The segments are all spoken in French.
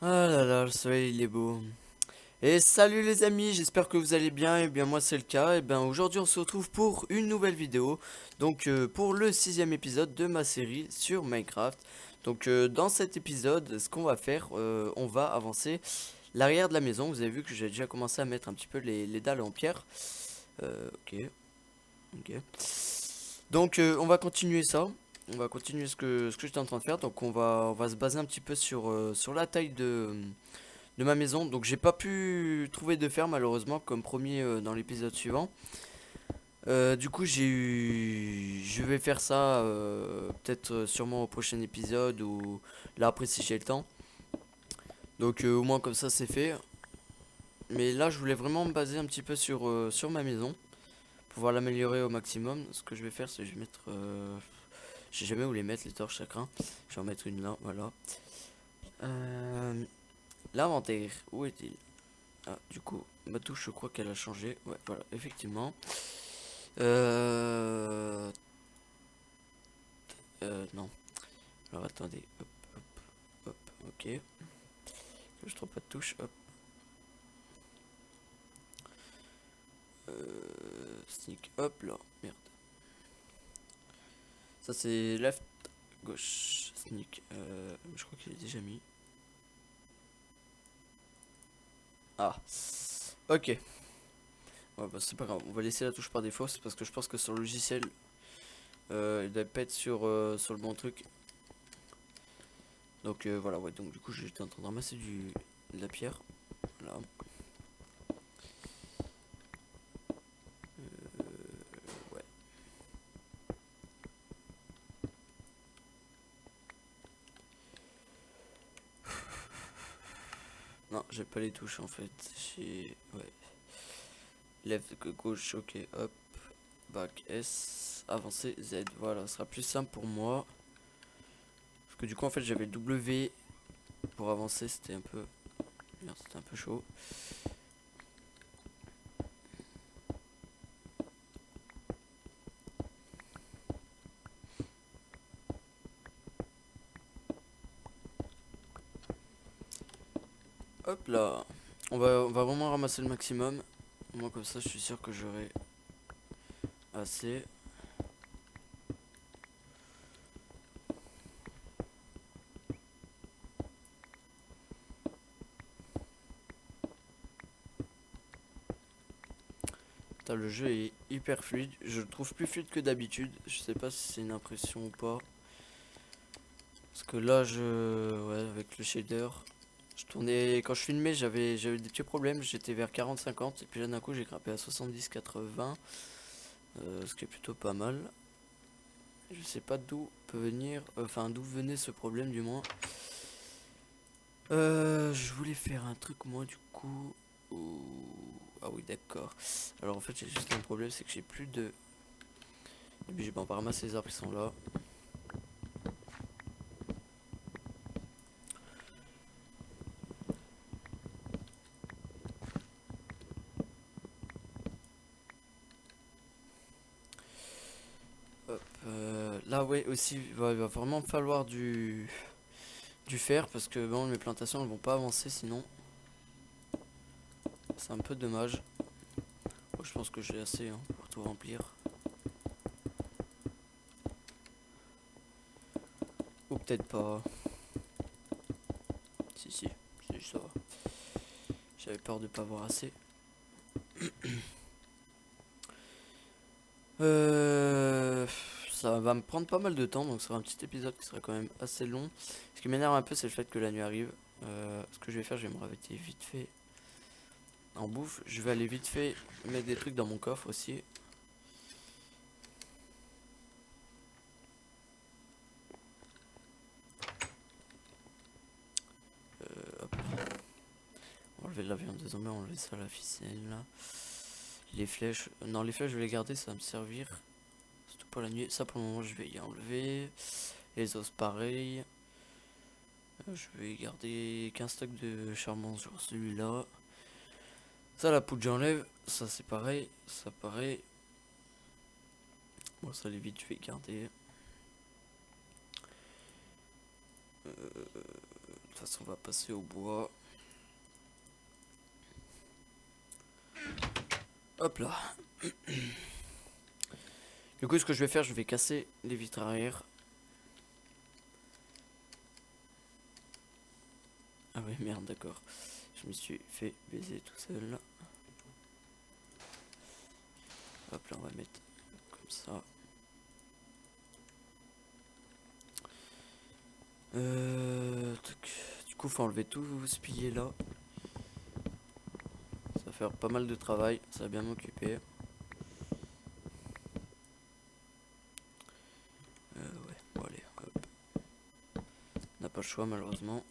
Ah là là, le soleil il est beau. Et salut les amis, j'espère que vous allez bien. Et bien moi c'est le cas. Et bien aujourd'hui on se retrouve pour une nouvelle vidéo. Donc pour le sixième épisode de ma série sur Minecraft. Donc dans cet épisode, ce qu'on va faire, on va avancer l'arrière de la maison. Vous avez vu que j'ai déjà commencé à mettre un petit peu les dalles en pierre. Ok, ok. Donc on va continuer ça. On va continuer ce que j'étais en train de faire. Donc on va se baser un petit peu sur la taille de ma maison. Donc j'ai pas pu trouver de fer malheureusement comme promis dans l'épisode suivant. Du coup je vais faire ça peut-être sûrement au prochain épisode ou là après si j'ai le temps. Donc au moins comme ça c'est fait. Mais là je voulais vraiment me baser un petit peu sur ma maison. Pouvoir l'améliorer au maximum. Ce que je vais faire c'est que je vais mettre... je sais jamais où les mettre les torches chacun. Je vais en mettre une là, voilà. Euh, L'inventaire, où est-il? Ah, du coup, ma touche, je crois qu'elle a changé. Ouais, voilà, effectivement. Euh... non. Alors, attendez. Hop, hop, hop. Ok. Que je trouve pas de touche. Hop. Sneak. Hop, là. Merde. Ça, c'est left, gauche. Sneak. Je crois qu'il est déjà mis. Ah. Ok. Ouais, bah, c'est pas grave. On va laisser la touche par défaut. C'est parce que je pense que sur le logiciel, il doit pas être sur le bon truc. Donc voilà, ouais, donc du coup j'étais en train de ramasser de la pierre. Là. Ouais. Non, j'ai pas les touches en fait. J'ai. Ouais. Left, gauche, ok, hop. Back S. Avancer Z. Voilà, ce sera plus simple pour moi. Parce que du coup en fait j'avais le W pour avancer, c'était un peu. Merde, c'était un peu chaud. Hop là. On va vraiment ramasser le maximum. Moi comme ça je suis sûr que j'aurai assez. Putain, le jeu est hyper fluide. Je le trouve plus fluide que d'habitude. Je sais pas si c'est une impression ou pas. Parce que là, ouais, avec le shader, je tournais. Quand je filmais, j'avais des petits problèmes. J'étais vers 40-50. Et puis là, d'un coup, j'ai grimpé à 70-80. Ce qui est plutôt pas mal. Je sais pas d'où peut venir. Enfin, d'où venait ce problème, du moins. Je voulais faire un truc, moi, du coup. Ah oui, d'accord. Alors, en fait, j'ai juste un problème, c'est que j'ai plus de. Et puis, j'ai pas ramasser les arbres qui sont là. Hop, là, ouais, aussi, il va vraiment falloir du fer parce que bon, mes plantations elles vont pas avancer sinon. C'est un peu dommage. Bon, je pense que j'ai assez hein, pour tout remplir. Ou peut-être pas. Si, si, ça va. J'avais peur de pas avoir assez. Euh, Ça va me prendre pas mal de temps, donc ce sera un petit épisode qui sera quand même assez long. Ce qui m'énerve un peu, c'est le fait que la nuit arrive. Ce que je vais faire, je vais me ravetter vite fait en bouffe. Je vais aller vite fait mettre des trucs dans mon coffre aussi. Hop, enlever la viande de zombie, enlever ça, la ficelle là. Les flèches, non, les flèches je vais les garder, ça va me servir. Surtout pour la nuit, ça pour le moment je vais y enlever. Les os pareil. Je vais garder qu'un stock de charbon sur celui-là. Ça la poudre j'enlève, ça c'est pareil, ça pareil. Bon ça les vite je vais garder. toute façon, on va passer au bois. Hop là. Du coup, ce que je vais faire, je vais casser les vitres arrière. Ah ouais, merde, d'accord. Je me suis fait baiser tout seul. Hop là, on va mettre comme ça. Tac. Du coup, faut enlever tout ce pilier là. Ça va faire pas mal de travail, ça va bien m'occuper. Ouais, bon allez, hop. On n'a pas le choix malheureusement.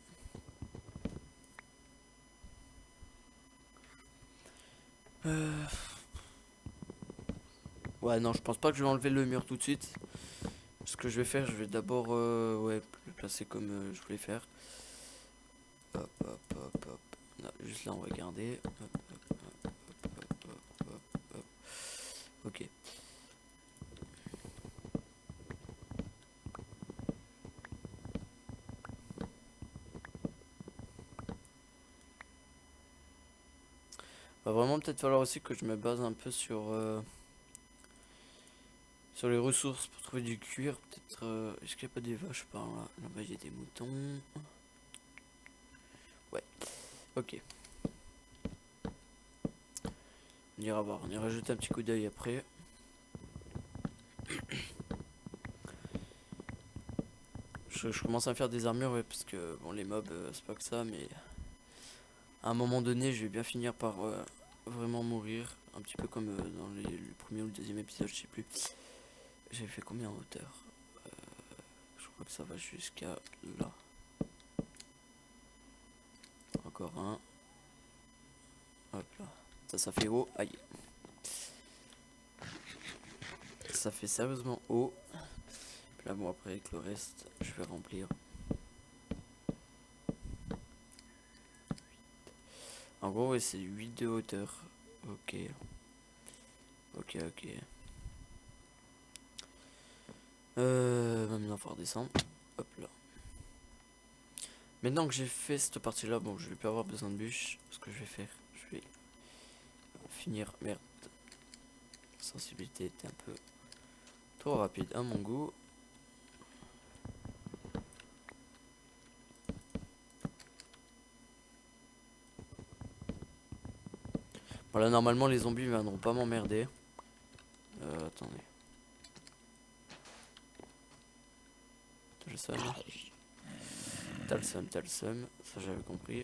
Ouais, non, je pense pas que je vais enlever le mur tout de suite. Ce que je vais faire, je vais d'abord ouais, le placer comme je voulais faire. Hop, hop, hop, hop. Non, juste là, on va garder. Hop, hop, hop, hop, hop, hop, hop. Ok. Va vraiment peut-être falloir aussi que je me base un peu sur les ressources pour trouver du cuir. Peut-être. Est-ce qu'il n'y a pas des vaches par là? Là-bas, il y a des moutons. Ouais. Ok. On ira voir. On ira jeter un petit coup d'œil après. Je commence à faire des armures, ouais, parce que bon, les mobs, c'est pas que ça, mais à un moment donné, je vais bien finir par vraiment mourir. Un petit peu comme dans le premier ou le deuxième épisode, je sais plus. J'ai fait combien en hauteur? Je crois que ça va jusqu'à là. Encore un. Hop là. Ça fait haut. Aïe. Ça fait sérieusement haut. Puis là, bon, après, avec le reste, je vais remplir. En gros, ouais, c'est 8 de hauteur. Ok. Ok, ok. Maintenant, il faut redescendre. Hop là. Maintenant que j'ai fait cette partie là, bon, je vais plus avoir besoin de bûches. Ce que je vais faire, je vais finir. Merde. La sensibilité était un peu trop rapide à mon goût. Voilà, normalement les zombies viendront pas m'emmerder. Attendez. T'as le seum. T'as le seum. Ça j'avais compris.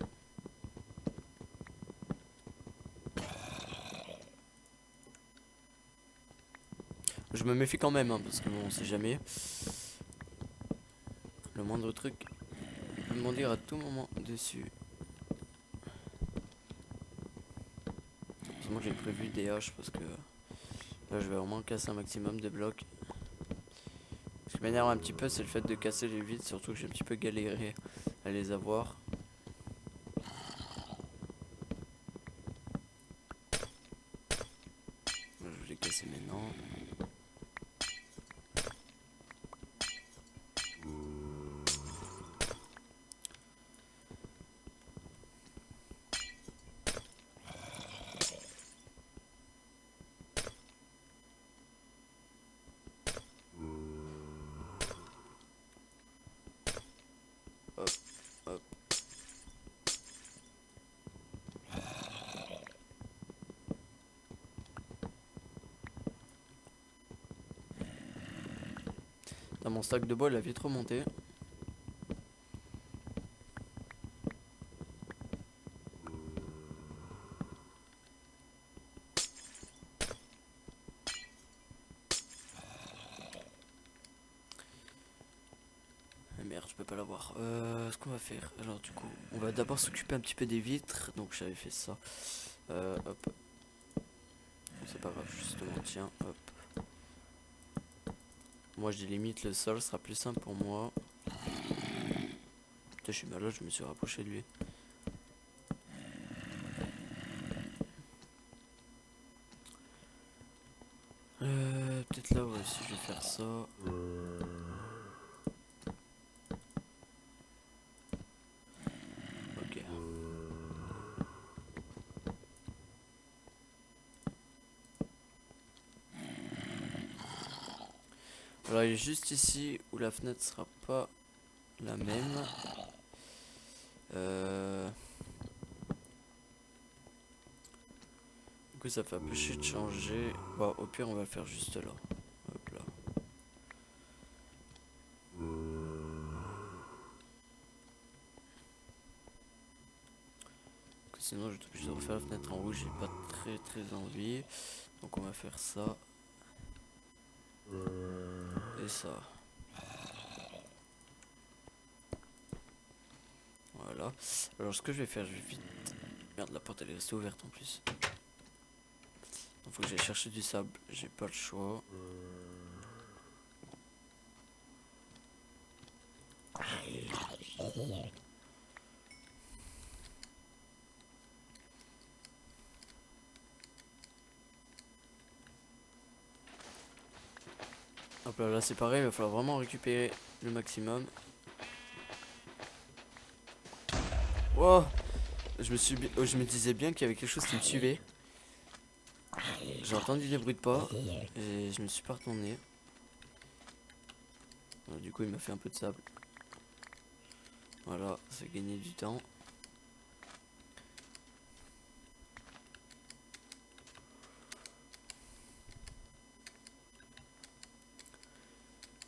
Je me méfie quand même, hein, parce que bon, on sait jamais. Le moindre truc peut m'en dire à tout moment dessus. Heureusement que j'ai prévu des haches parce que là je vais vraiment casser un maximum de blocs. Ce qui m'énerve un petit peu, c'est le fait de casser les vitres, surtout que j'ai un petit peu galéré à les avoir. Je vais les casser maintenant. Hop, hop. Dans mon stack de bois, il a vite remonté. Ah merde, je peux pas l'avoir. Ce qu'on va faire, alors du coup, on va d'abord s'occuper un petit peu des vitres. Donc j'avais fait ça. Hop. C'est pas grave, justement, tiens, hop. Moi, je limite le sol, sera plus simple pour moi. Putain, je suis malade, je me suis rapproché de lui. Peut-être là, ouais, si je vais faire ça. Alors il est juste ici où la fenêtre sera pas la même. Du coup ça fait un peu chier de changer. Bon, au pire on va le faire juste là. Hop là. Sinon je vais être obligé de refaire la fenêtre en rouge, j'ai pas très envie. Donc on va faire ça. Et ça. Voilà. Alors ce que je vais faire, je vais vite... Merde, la porte elle est restée ouverte en plus. Il faut que j'aille chercher du sable, j'ai pas le choix. Hop là, là c'est pareil, il va falloir vraiment récupérer le maximum. Wow, je me disais bien qu'il y avait quelque chose qui me suivait. J'ai entendu des bruits de pas et je me suis pas retourné. Alors, du coup il m'a fait un peu de sable. Voilà, ça gagner du temps.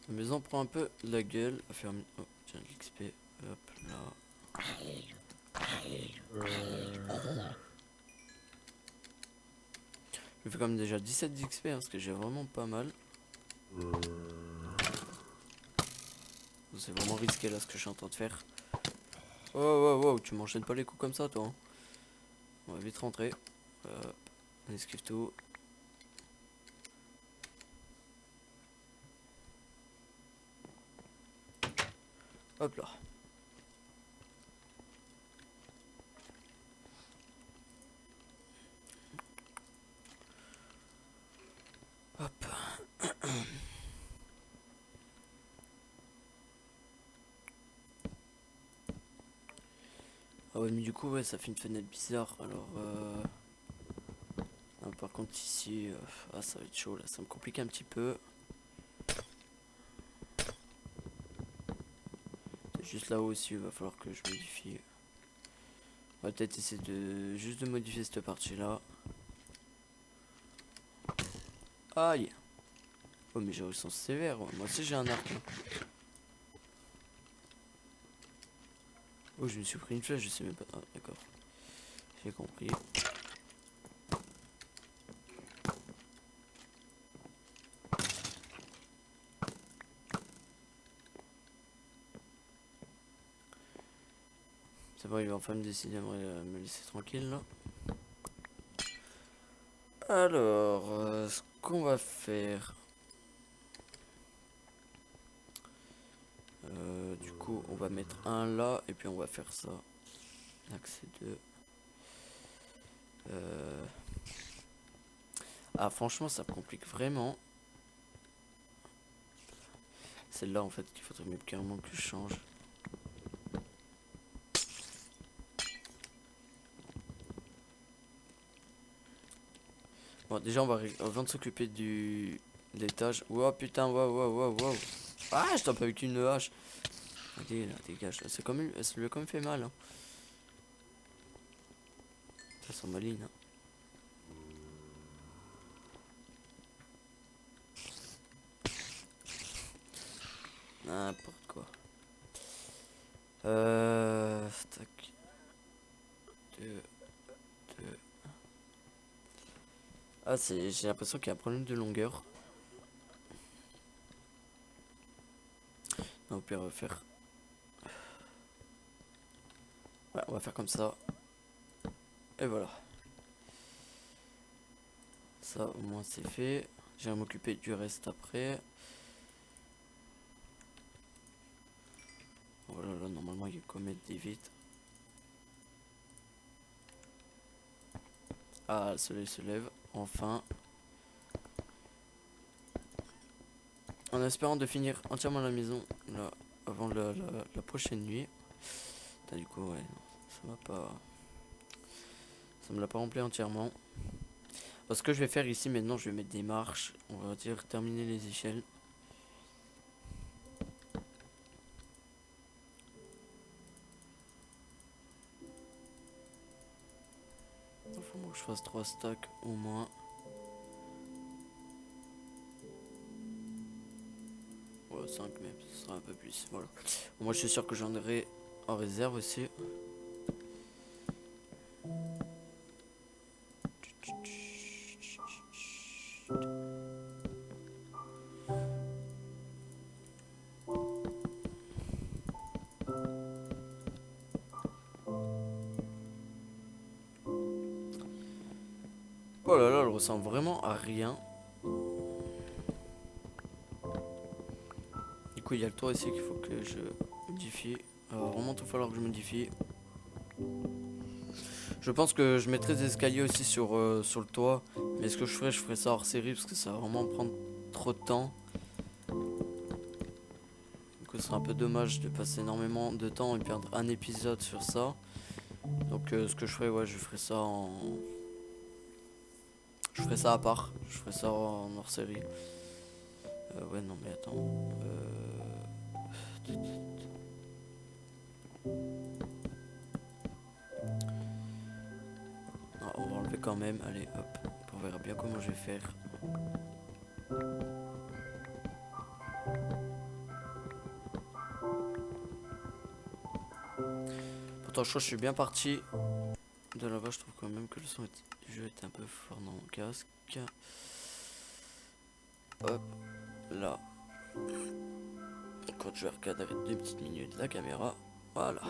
La maison prend un peu la gueule à faire... Oh, tiens, l'XP. Hop là. Je fais quand même déjà 17 d'XP, hein, parce que j'ai vraiment pas mal. C'est vraiment risqué là ce que je suis en train de faire. Oh, wow, wow, tu m'enchaînes pas les coups comme ça, toi. Hein. On va vite rentrer. On esquive tout. Hop là. Hop. Ah ouais, mais du coup, ouais, ça fait une fenêtre bizarre. Alors, non, par contre, ici, ah, ça va être chaud là. Ça me complique un petit peu. C'est juste là-haut aussi, il va falloir que je modifie. On va peut-être essayer de juste de modifier cette partie-là. Aïe. Oh, mais j'ai au sens sévère. Ouais. Moi aussi, j'ai un arc. Hein. Oh, je me suis pris une flèche, je sais même pas. Ah, d'accord. J'ai compris. C'est bon, il va enfin me décider à me laisser tranquille là. Alors, ce qu'on va faire. Du coup, on va mettre un là et puis on va faire ça. Accès 2. Ah, franchement, ça me complique vraiment. Celle-là, en fait, qu'il faudrait même carrément que je change. Bon, déjà, avant de s'occuper du l'étage. Wow, putain, wow. Ah, je tape avec une hache. Allez, là, dégage. Ça lui a quand même fait mal. Hein. Ça sent maline. Hein. N'importe quoi. Tac. 2. Ah, j'ai l'impression qu'il y a un problème de longueur. Non, au pire, on va faire. Ouais, on va faire comme ça. Et voilà. Ça, au moins, c'est fait. Je vais m'occuper du reste après. Voilà, là, normalement, il y a quoi mettre des vitres. Ah, le soleil se lève. Enfin. En espérant de finir entièrement la maison là avant la prochaine nuit. Putain, du coup, ouais, non, ça m'a pas. Ça me l'a pas rempli entièrement. Alors, ce que je vais faire ici maintenant, je vais mettre des marches. On va dire terminer les échelles. Faut que je fasse 3 stacks au moins. Ouais, 5 même, ce sera un peu plus. Voilà. Moi je suis sûr que j'en aurai en réserve aussi. Oh là là, elle ressemble vraiment à rien. Du coup, il y a le toit ici qu'il faut que je modifie. Alors, vraiment, tout falloir que je modifie. Je pense que je mettrai des escaliers aussi sur le toit. Mais ce que je ferai ça hors série parce que ça va vraiment prendre trop de temps. Du coup, ce serait un peu dommage de passer énormément de temps et perdre un épisode sur ça. Donc, ce que je ferai, ouais, je ferai ça en. Je ferai ça à part. Je ferai ça en hors série. Ouais, non, mais attends. Non, on va enlever quand même. Allez, hop. On verra bien comment je vais faire. Pourtant, je crois que je suis bien parti de là-bas. Je trouve quand même que le son du jeu est un peu fort dans mon casque. Hop, là. Quand je vais recadrer 2 petites minutes la caméra. Voilà.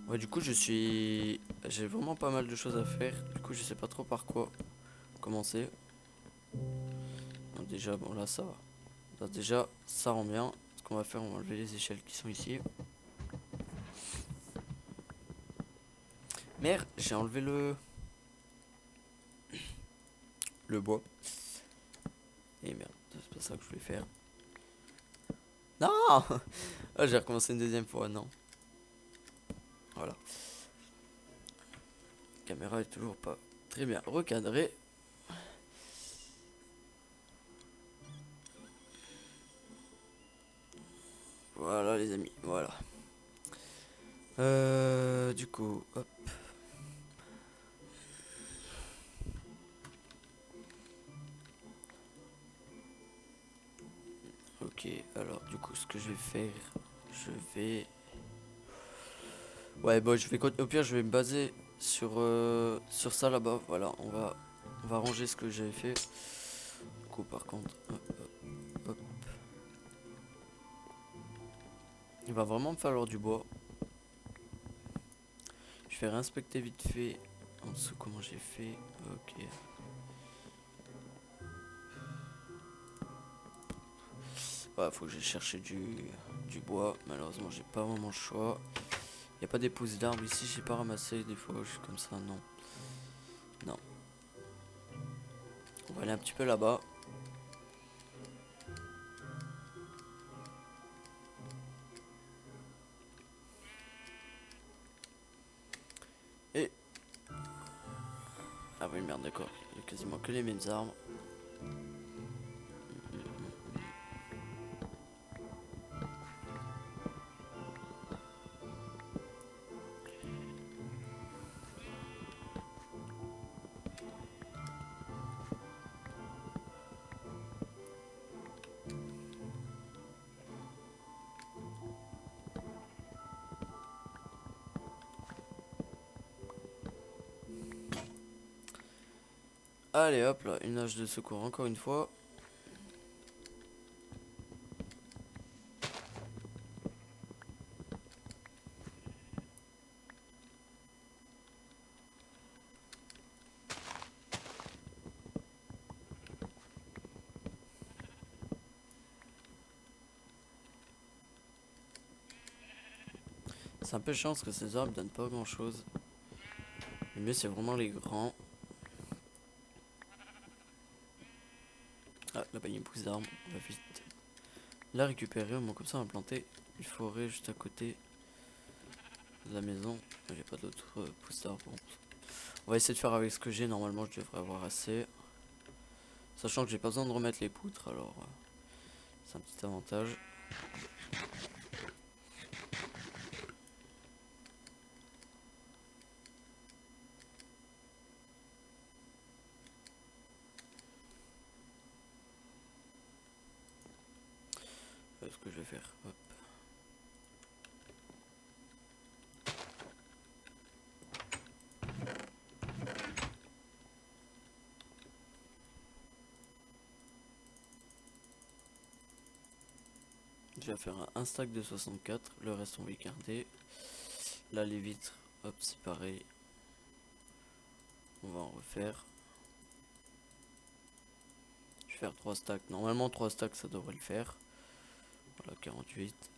Ouais, du coup, j'ai vraiment pas mal de choses à faire. Du coup, je sais pas trop par quoi commencer. Donc, déjà, bon, là, ça va. Là, déjà, ça rend bien. Ce qu'on va faire, on va enlever les échelles qui sont ici. Merde, j'ai enlevé le bois. Et merde, c'est pas ça que je voulais faire. Non. Ah, j'ai recommencé une deuxième fois, non. Voilà. La caméra est toujours pas très bien recadrée. Voilà les amis, voilà. Du coup, hop. Ok, alors du coup, ce que je vais faire, je vais... Ouais, bon, au pire, je vais me baser sur ça là-bas. Voilà, on va ranger ce que j'avais fait. Du coup, par contre, hop, hop, hop. Il va vraiment me falloir du bois. Je vais réinspecter vite fait en dessous comment j'ai fait. Ok. Ouais, faut que j'aille chercher du bois. Malheureusement, j'ai pas vraiment le choix. Y a pas des pousses d'arbres ici, j'ai pas ramassé des fois, je suis comme ça, non. Non. On va aller un petit peu là-bas. Et... Ah oui, merde, d'accord. Il y a quasiment que les mêmes armes. Allez hop là, une hache de secours encore une fois. C'est un peu chiant parce que ces arbres donnent pas grand chose. Le mieux c'est vraiment les grands. Ah là-bas il y a une pousse d'arbre, on va vite la récupérer. Au moins comme ça on va planter une forêt juste à côté de la maison. Il n'y a pas d'autres pousses d'arbres. Bon. On va essayer de faire avec ce que j'ai, normalement je devrais avoir assez. Sachant que j'ai pas besoin de remettre les poutres, alors c'est un petit avantage. faire. Hop. Je vais faire un stack de 64, le reste on va y garder. Là les vitres, hop, c'est pareil. On va en refaire. Je vais faire 3 stacks. Normalement 3 stacks ça devrait le faire. Voilà, 48.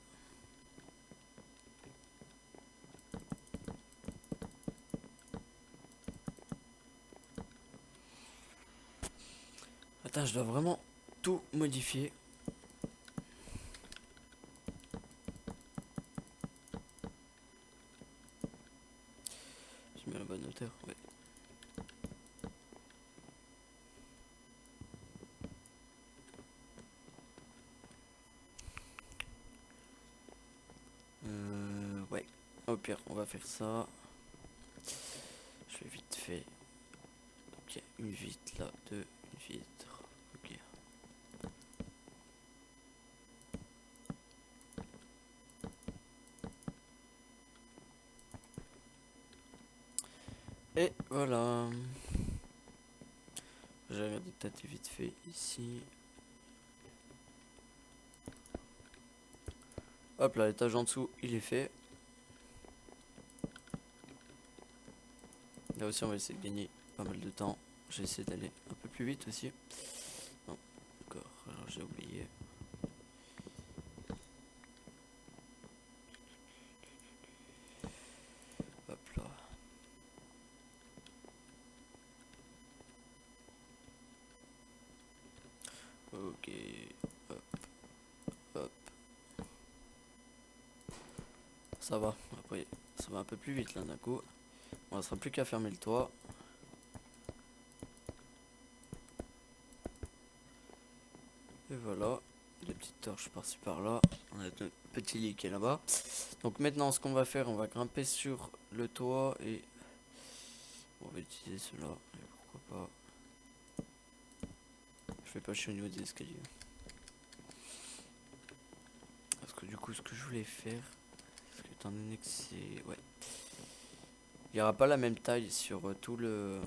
Attends, je dois vraiment tout modifier. Je mets la bonne hauteur, ouais. Ouais. Au pire, on va faire ça. Je vais vite fait. Donc il y a une vitre là, deux, une vitre. Ok. Et voilà. J'ai regardé peut-être vite fait ici. Hop là, l'étage en dessous, il est fait. Là aussi, on va essayer de gagner pas mal de temps. J'ai essayé d'aller un peu plus vite aussi. Non, encore, alors j'ai oublié. Hop là. Ok, hop, hop. Ça va, après, ça va un peu plus vite là d'un coup. On ne sera plus qu'à fermer le toit. Et voilà, des petites torches par-ci par-là. On a un petit lit qui est là-bas. Donc maintenant, ce qu'on va faire, on va grimper sur le toit et on va utiliser cela. Et pourquoi pas. Je vais pas chier au niveau des escaliers. Parce que du coup, ce que je voulais faire, parce que étant donné que c'est, ouais, il n'y aura pas la même taille sur tout le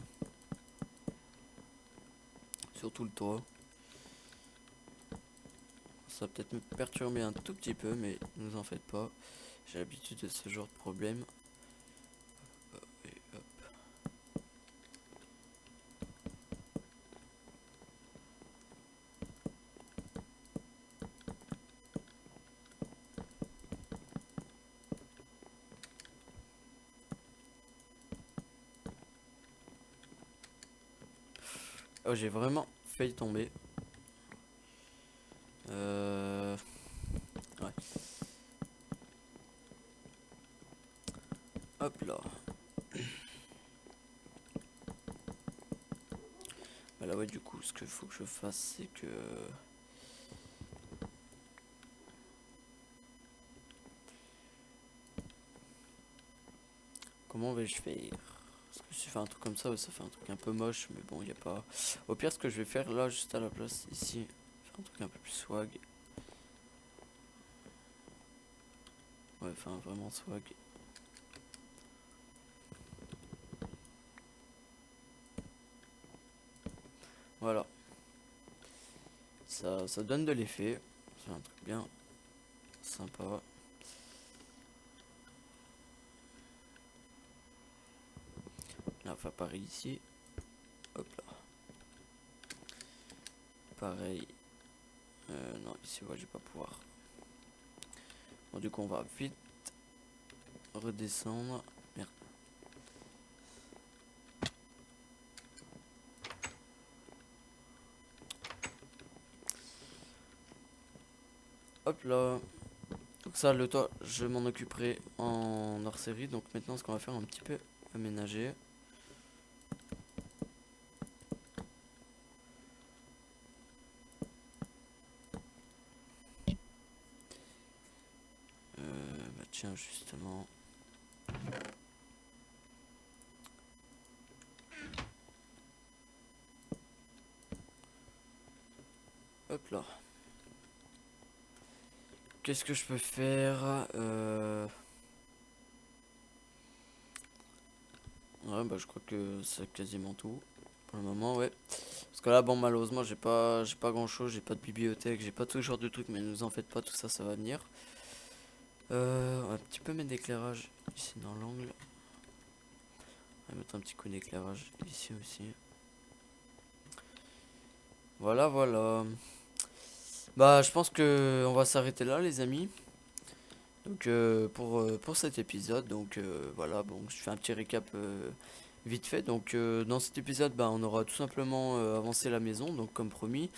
toit. Ça va peut-être me perturber un tout petit peu, mais ne vous en faites pas. J'ai l'habitude de ce genre de problème. Et hop. Oh, j'ai vraiment failli tomber. Ouais. Hop là. Bah là ouais, du coup, ce qu'il faut que je fasse, c'est que comment vais-je faire? Parce que si je fais un truc comme ça, ouais, ça fait un truc un peu moche, mais bon, il n'y a pas. Au pire, ce que je vais faire là, juste à la place ici, faire un truc un peu plus swag. Ouais, enfin vraiment swag. Voilà. Ça donne de l'effet. C'est un truc bien sympa. Là, enfin pareil ici. Hop là. Pareil. Non, ici, ouais, je vais pas pouvoir. Bon, du coup, on va vite redescendre. Merde. Hop là. Donc ça, le toit, je m'en occuperai en hors série. Donc maintenant, ce qu'on va faire, un petit peu aménager. Bah tiens, justement. Hop là. qu'est-ce que je peux faire? Ouais, bah je crois que c'est quasiment tout pour le moment, ouais. Parce que là, bon, malheureusement, j'ai pas grand-chose, j'ai pas de bibliothèque, j'ai pas tout ce genre de trucs, mais ne vous en faites pas, tout ça, ça va venir. On va un petit peu mettre d'éclairage ici dans l'angle. On va mettre un petit coup d'éclairage ici aussi. Voilà, voilà. Bah, je pense que on va s'arrêter là, les amis. Donc, pour cet épisode, donc voilà, bon, je fais un petit récap vite fait. Donc, dans cet épisode, bah, on aura tout simplement avancé la maison, donc comme promis.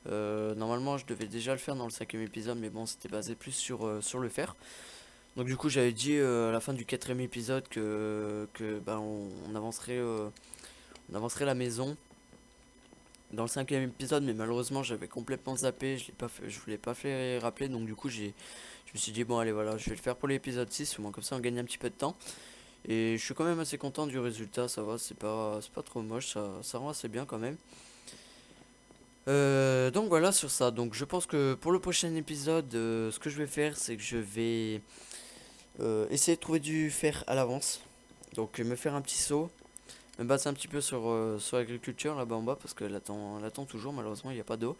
Normalement, je devais déjà le faire dans le 5e épisode, mais bon, c'était basé plus sur le fer. Donc, du coup, j'avais dit à la fin du 4e épisode que bah, on avancerait la maison dans le 5e épisode, mais malheureusement j'avais complètement zappé, je l'ai pas fait, je voulais pas faire rappeler, donc du coup je me suis dit bon allez voilà, je vais le faire pour l'épisode 6, au moins comme ça on gagne un petit peu de temps. Et je suis quand même assez content du résultat, ça va, c'est pas trop moche, ça rend assez bien quand même. Donc voilà sur ça, donc je pense que pour le prochain épisode, ce que je vais faire c'est que je vais essayer de trouver du fer à l'avance. Donc me faire un petit seau, me baser un petit peu sur l'agriculture là-bas en bas parce qu'elle attend toujours, malheureusement il n'y a pas d'eau.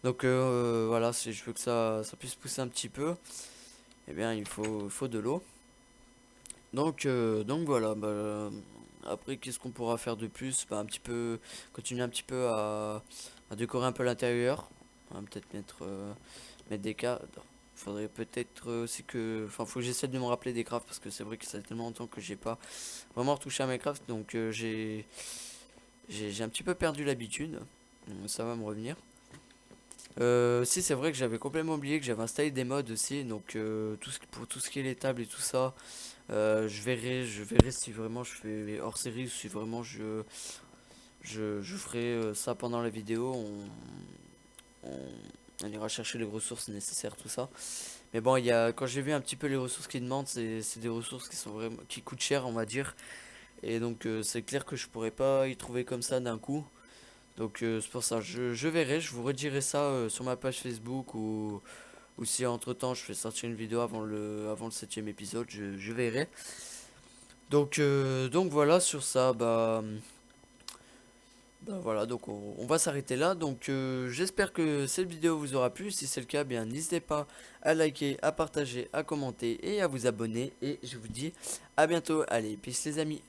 Donc voilà, si je veux que ça puisse pousser un petit peu, eh bien il faut de l'eau. Donc voilà, bah, après qu'est-ce qu'on pourra faire de plus? Bah, un petit peu, continuer un petit peu à décorer un peu l'intérieur. On va peut-être mettre des cadres. Faudrait peut-être aussi que, enfin faut que j'essaie de me rappeler des crafts parce que c'est vrai que ça fait tellement longtemps que j'ai pas vraiment retouché à mes crafts, donc j'ai un petit peu perdu l'habitude. Ça va me revenir. Si c'est vrai que j'avais complètement oublié que j'avais installé des mods aussi, donc pour tout ce qui est les tables et tout ça, je verrai si vraiment je fais hors série ou si vraiment je ferai ça pendant la vidéo. On ira chercher les ressources nécessaires, tout ça. Mais bon, quand j'ai vu un petit peu les ressources qu'ils demandent, c'est des ressources qui sont vraiment, qui coûtent cher, on va dire. Et donc c'est clair que je pourrais pas y trouver comme ça d'un coup. Donc c'est pour ça, je verrai, je vous redirai ça sur ma page Facebook ou si entre temps je fais sortir une vidéo avant le 7e épisode, je verrai. Donc voilà sur ça, bah voilà, donc on va s'arrêter là. Donc j'espère que cette vidéo vous aura plu. Si c'est le cas, bien n'hésitez pas à liker, à partager, à commenter et à vous abonner. Et je vous dis à bientôt. Allez, peace les amis.